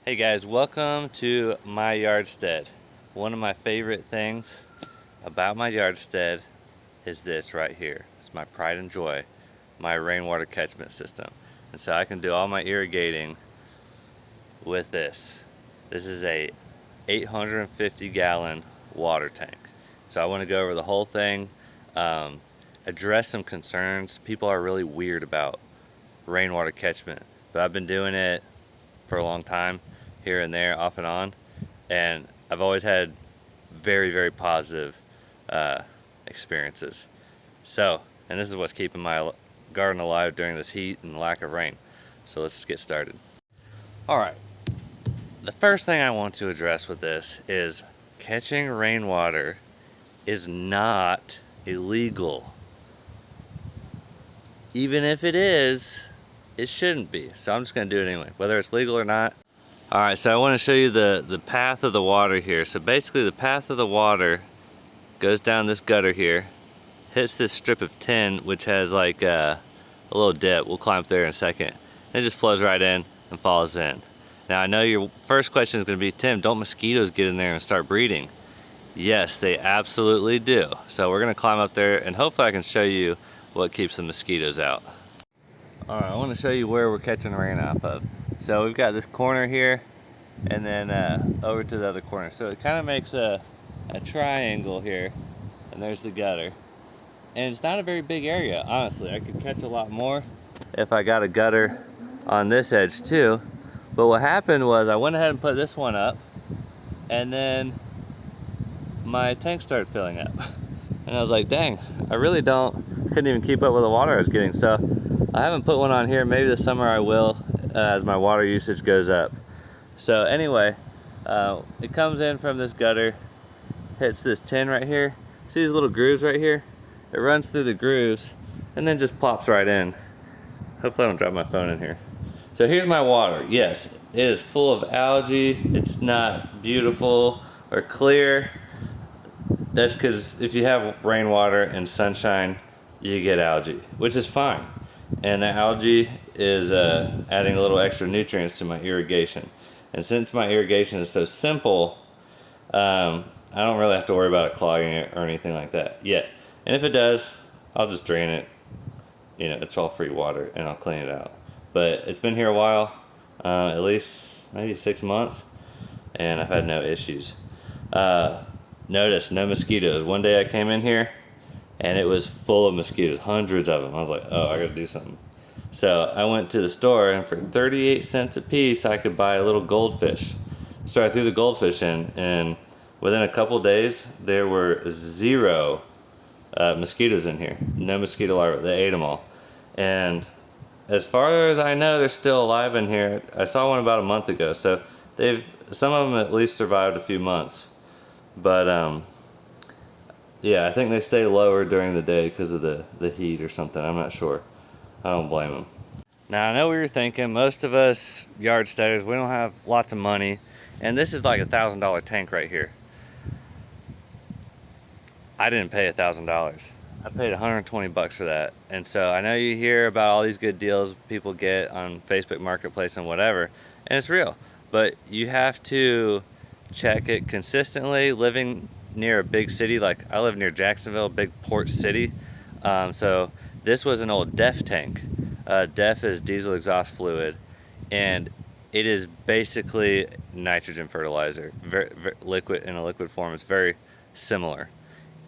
Hey guys, welcome to my yardstead. One of my favorite things about my yardstead is this right here. It's my pride and joy, my rainwater catchment system. And so I can do all my irrigating with this. This is a 850 gallon water tank. So I want to go over the whole thing, address some concerns. People are really weird about rainwater catchment, but I've been doing it for a long time, here and there, off and on, and I've always had very positive experiences. So, and this is what's keeping my garden alive during this heat and lack of rain. So let's just get started. Alright, the first thing I want to address with this is catching rainwater is not illegal. Even if it is, it shouldn't be. So I'm just going to do it anyway, whether it's legal or not. Alright, so I want to show you the path of the water here. So basically the path of the water goes down this gutter here, hits this strip of tin, which has like a little dip. We'll climb up there in a second. And it just flows right in and falls in. Now I know your first question is going to be, Tim, don't mosquitoes get in there and start breeding? Yes, they absolutely do. So we're going to climb up there and hopefully I can show you what keeps the mosquitoes out. Alright, I want to show you where we're catching rain off of. So we've got this corner here and then over to the other corner. So it kind of makes a triangle here, and there's the gutter. And it's not a very big area, honestly. I could catch a lot more if I got a gutter on this edge too. But what happened was I went ahead and put this one up, and then my tank started filling up. And I was like, dang, I really couldn't even keep up with the water I was getting. So I haven't put one on here. Maybe this summer I will, as my water usage goes up. So anyway, it comes in from this gutter, hits this tin right here. See these little grooves right here? It runs through the grooves and then just plops right in. Hopefully I don't drop my phone in here. So here's my water. Yes, it is full of algae. It's not beautiful or clear. That's because if you have rainwater and sunshine, you get algae, which is fine. And the algae is adding a little extra nutrients to my irrigation. And since my irrigation is so simple, I don't really have to worry about it clogging it or anything like that yet. And if it does, I'll just drain it. You know, it's all free water and I'll clean it out. But it's been here a while, at least maybe 6 months, and I've had no issues. Notice no mosquitoes. One day I came in here and it was full of mosquitoes, hundreds of them. I was like, oh, I gotta do something. So I went to the store, and for 38 cents a piece I could buy a little goldfish. So I threw the goldfish in, and within a couple days there were 0 mosquitoes in here. No mosquito larvae. They ate them all. And as far as I know, they're still alive in here. I saw one about a month ago, so some of them at least survived a few months. But yeah, I think they stay lower during the day because of the heat or something. I'm not sure. I don't blame them. Now I know what you're thinking. Most of us yard steaders, we don't have lots of money, and this is like $1,000 tank right here. I didn't pay $1,000. I paid 120 bucks for that. And so I know you hear about all these good deals people get on Facebook Marketplace and whatever, and it's real. But you have to check it consistently. Living near a big city, like I live near Jacksonville, big port city. So this was an old DEF tank. DEF is diesel exhaust fluid, and it is basically nitrogen fertilizer, very liquid, in a liquid form. It's very similar.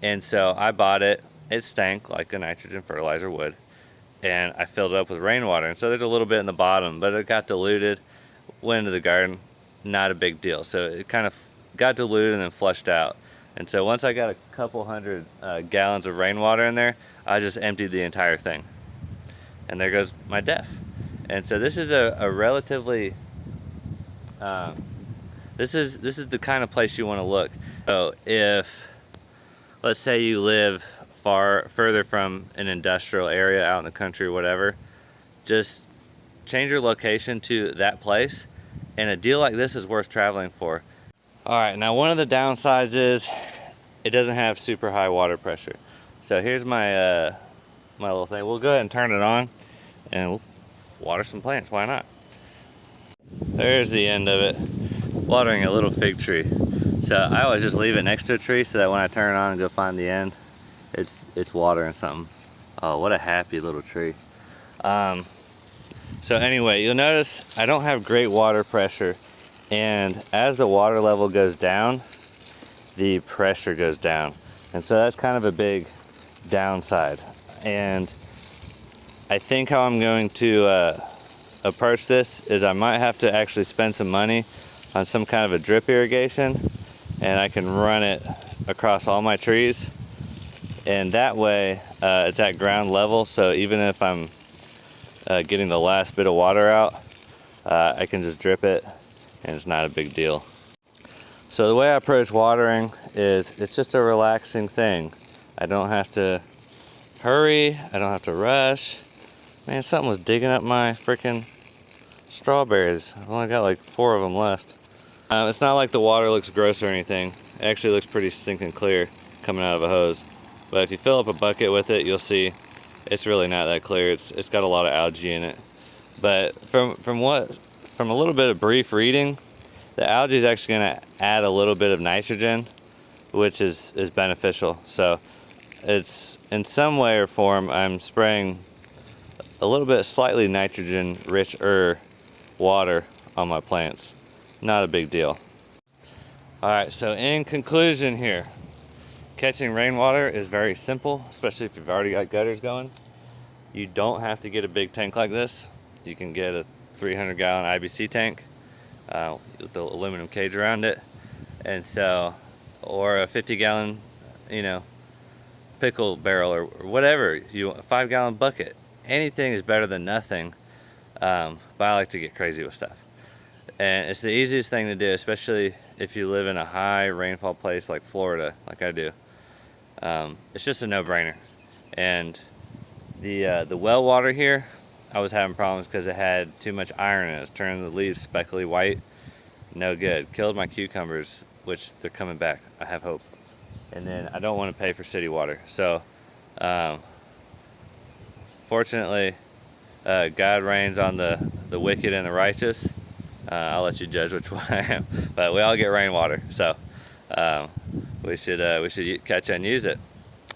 And so I bought it. It stank like a nitrogen fertilizer would, and I filled it up with rainwater. And so there's a little bit in the bottom, but it got diluted, went into the garden, not a big deal. So it kind of got diluted and then flushed out. And so once I got a couple hundred gallons of rainwater in there, I just emptied the entire thing. And there goes my DEF. And so this is a relatively, this is the kind of place you want to look. So if, let's say you live further from an industrial area out in the country or whatever, just change your location to that place, and a deal like this is worth traveling for. Alright, now one of the downsides is it doesn't have super high water pressure. So here's my my little thing. We'll go ahead and turn it on and we'll water some plants, why not? there's the end of it. Watering a little fig tree. So I always just leave it next to a tree so that when I turn it on and go find the end, it's watering something. Oh, what a happy little tree. So anyway, you'll notice I don't have great water pressure, and as the water level goes down, the pressure goes down. And so that's kind of a big downside. And I think how I'm going to approach this is I might have to actually spend some money on some kind of a drip irrigation, and I can run it across all my trees, and that way it's at ground level, so even if I'm getting the last bit of water out, I can just drip it and it's not a big deal. So the way I approach watering is it's just a relaxing thing. I don't have to hurry, I don't have to rush. Man, something was digging up my freaking strawberries. I've only got like 4 of them left. It's not like the water looks gross or anything. It actually looks pretty stinking clear coming out of a hose. But if you fill up a bucket with it, you'll see it's really not that clear. It's got a lot of algae in it. But from a little bit of brief reading, the algae is actually going to add a little bit of nitrogen, which is beneficial. So it's in some way or form I'm spraying a little bit slightly nitrogen richer water on my plants. Not a big deal. Alright, so in conclusion here, catching rainwater is very simple, especially if you've already got gutters going. You don't have to get a big tank like this. You can get a 300-gallon IBC tank with the aluminum cage around it, and so, or a 50-gallon, pickle barrel or whatever. You want a 5-gallon bucket. Anything is better than nothing, but I like to get crazy with stuff. And it's the easiest thing to do, especially if you live in a high rainfall place like Florida, like I do. It's just a no-brainer. And the well water here, I was having problems because it had too much iron in it. It was turning the leaves speckly white. No good. Killed my cucumbers, which they're coming back. I have hope. And then I don't want to pay for city water. So, fortunately, God reigns on the wicked and the righteous. I'll let you judge which one I am, but we all get rainwater, so we should catch and use it.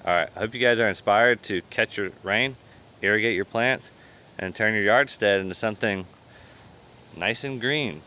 All right, I hope you guys are inspired to catch your rain, irrigate your plants, and turn your yardstead into something nice and green.